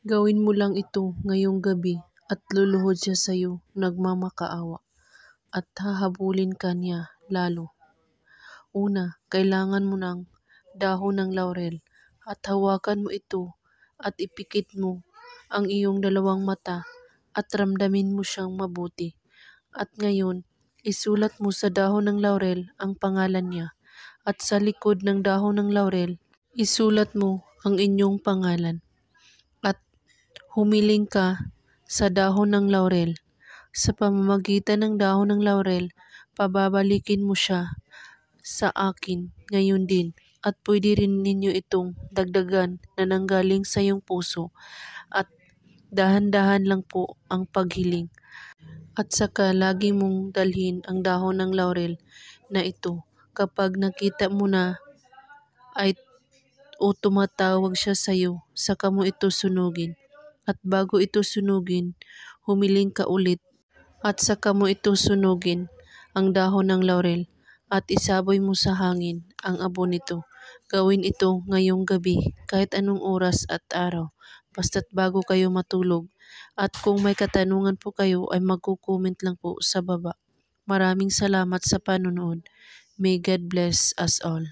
Gawin mo lang ito ngayong gabi at luluhod siya sa iyo nagmamakaawa at hahabulin ka niya lalo. Una, kailangan mo ng dahon ng laurel at hawakan mo ito at ipikit mo ang iyong dalawang mata at ramdamin mo siyang mabuti. At ngayon, isulat mo sa dahon ng laurel ang pangalan niya at sa likod ng dahon ng laurel, isulat mo ang inyong pangalan. At humiling ka sa dahon ng laurel. Sa pamamagitan ng dahon ng laurel, pababalikin mo siya sa akin ngayon din at pwede rin ninyo itong dagdagan na nanggaling sa iyong puso at dahan-dahan lang po ang paghiling. At saka lagi mong dalhin ang dahon ng laurel na ito kapag nakita mo na ay o tumatawag siya sa iyo, saka mo ito sunugin. At bago ito sunugin, humiling ka ulit at saka mo ito sunugin ang dahon ng laurel at isaboy mo sa hangin ang abo nito. Gawin ito ngayong gabi kahit anong oras at araw, basta't bago kayo matulog. At kung may katanungan po kayo ay magko-comment lang po sa baba. Maraming salamat sa panonood. May God bless us all.